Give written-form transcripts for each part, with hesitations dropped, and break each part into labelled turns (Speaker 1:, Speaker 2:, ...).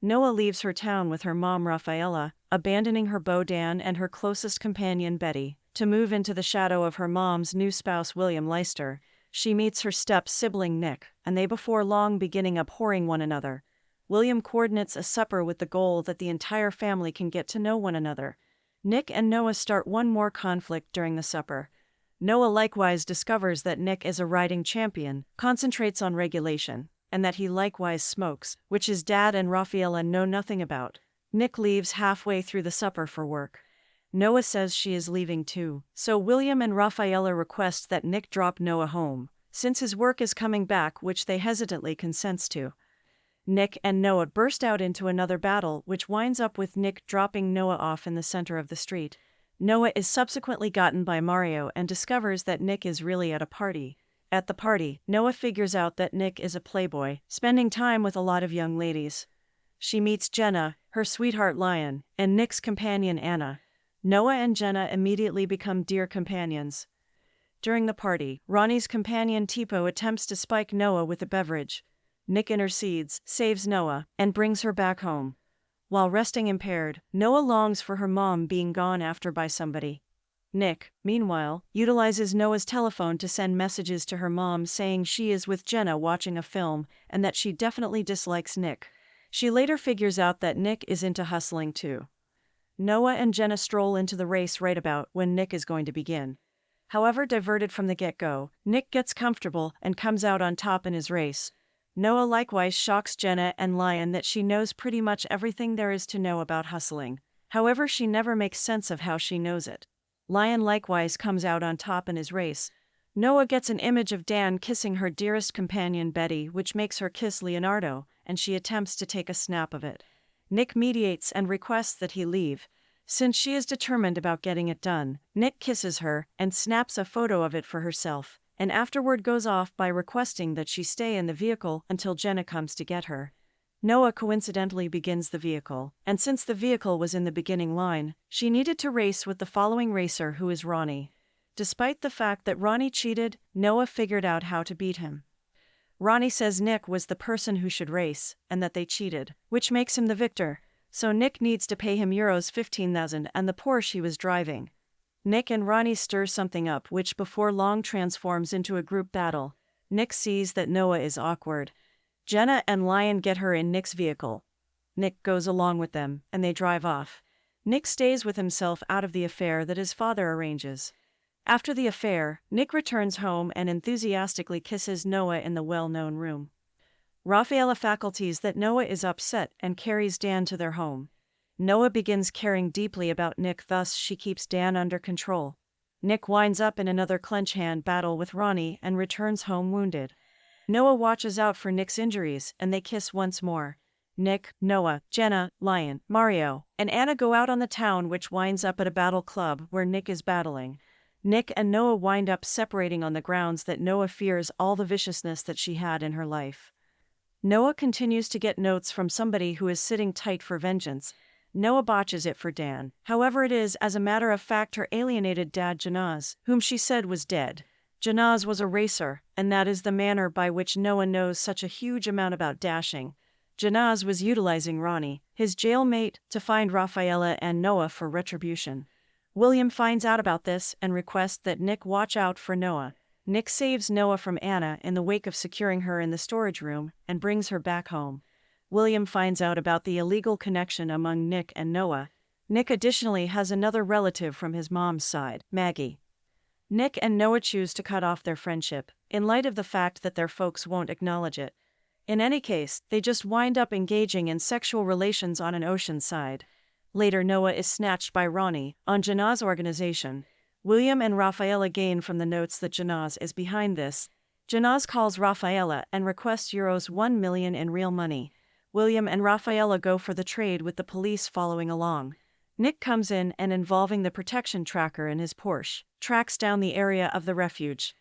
Speaker 1: Noah leaves her town with her mom Rafaela, abandoning her beau Dan and her closest companion Betty, to move into the shadow of her mom's new spouse William Leicester. She meets her step-sibling Nick, and they before long beginning abhorring one another. William coordinates a supper with the goal that the entire family can get to know one another. Nick and Noah start one more conflict during the supper. Noah likewise discovers that Nick is a riding champion, concentrates on regulation, and that he likewise smokes, which his dad and Rafaela know nothing about. Nick leaves halfway through the supper for work. Noah says she is leaving too, so William and Rafaela request that Nick drop Noah home, since his work is coming back, which they hesitantly consents to. Nick and Noah burst out into another battle, which winds up with Nick dropping Noah off in the center of the street. Noah is subsequently gotten by Mario and discovers that Nick is really at a party. At the party, Noah figures out that Nick is a playboy, spending time with a lot of young ladies. She meets Jenna, her sweetheart Lion, and Nick's companion Anna. Noah and Jenna immediately become dear companions. During the party, Ronnie's companion Tipo attempts to spike Noah with a beverage. Nick intercedes, saves Noah, and brings her back home. While resting impaired, Noah longs for her mom being gone after by somebody. Nick, meanwhile, utilizes Noah's telephone to send messages to her mom saying she is with Jenna watching a film and that she definitely dislikes Nick. She later figures out that Nick is into hustling too. Noah and Jenna stroll into the race right about when Nick is going to begin. However diverted from the get-go, Nick gets comfortable and comes out on top in his race. Noah likewise shocks Jenna and Lion that she knows pretty much everything there is to know about hustling. However, she never makes sense of how she knows it. Lion likewise comes out on top in his race. Noah gets an image of Dan kissing her dearest companion Betty, which makes her kiss Leonardo, and she attempts to take a snap of it. Nick mediates and requests that he leave. Since she is determined about getting it done, Nick kisses her and snaps a photo of it for herself, and afterward goes off by requesting that she stay in the vehicle until Jenna comes to get her. Noah coincidentally begins the vehicle, and since the vehicle was in the beginning line, she needed to race with the following racer, who is Ronnie. Despite the fact that Ronnie cheated, Noah figured out how to beat him. Ronnie says Nick was the person who should race, and that they cheated, which makes him the victor, so Nick needs to pay him euros 15,000 and the Porsche he was driving. Nick and Ronnie stir something up, which before long transforms into a group battle. Nick sees that Noah is awkward. Jenna and Lion get her in Nick's vehicle. Nick goes along with them, and they drive off. Nick stays with himself out of the affair that his father arranges. After the affair, Nick returns home and enthusiastically kisses Noah in the well-known room. Rafaela faculties that Noah is upset and carries Dan to their home. Noah begins caring deeply about Nick, thus she keeps Dan under control. Nick winds up in another clench-hand battle with Ronnie and returns home wounded. Noah watches out for Nick's injuries, and they kiss once more. Nick, Noah, Jenna, Lion, Mario, and Anna go out on the town, which winds up at a battle club where Nick is battling. Nick and Noah wind up separating on the grounds that Noah fears all the viciousness that she had in her life. Noah continues to get notes from somebody who is sitting tight for vengeance. Noah botches it for Dan. However, it is, as a matter of fact, her alienated dad Janaz, whom she said was dead. Janaz was a racer, and that is the manner by which Noah knows such a huge amount about dashing. Janaz was utilizing Ronnie, his jailmate, to find Rafaela and Noah for retribution. William finds out about this and requests that Nick watch out for Noah. Nick saves Noah from Anna in the wake of securing her in the storage room and brings her back home. William finds out about the illegal connection among Nick and Noah. Nick additionally has another relative from his mom's side, Maggie. Nick and Noah choose to cut off their friendship, in light of the fact that their folks won't acknowledge it. In any case, they just wind up engaging in sexual relations on an ocean side. Later, Noah is snatched by Ronnie, on Janaz's organization. William and Rafaela gain from the notes that Janaz is behind this. Janaz calls Rafaela and requests euros 1 million in real money. William and Rafaela go for the trade with the police following along. Nick comes in and, involving the protection tracker in his Porsche, tracks down the area of the refuge.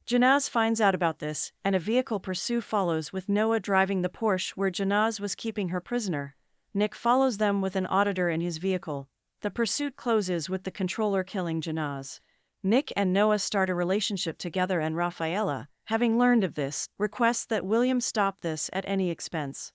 Speaker 1: Janaz finds out about this, and a vehicle pursuit follows with Noah driving the Porsche where Janaz was keeping her prisoner. Nick follows them with an auditor in his vehicle. The pursuit closes with the controller killing Janaz. Nick and Noah start a relationship together, and Rafaela, having learned of this, requests that William stop this at any expense.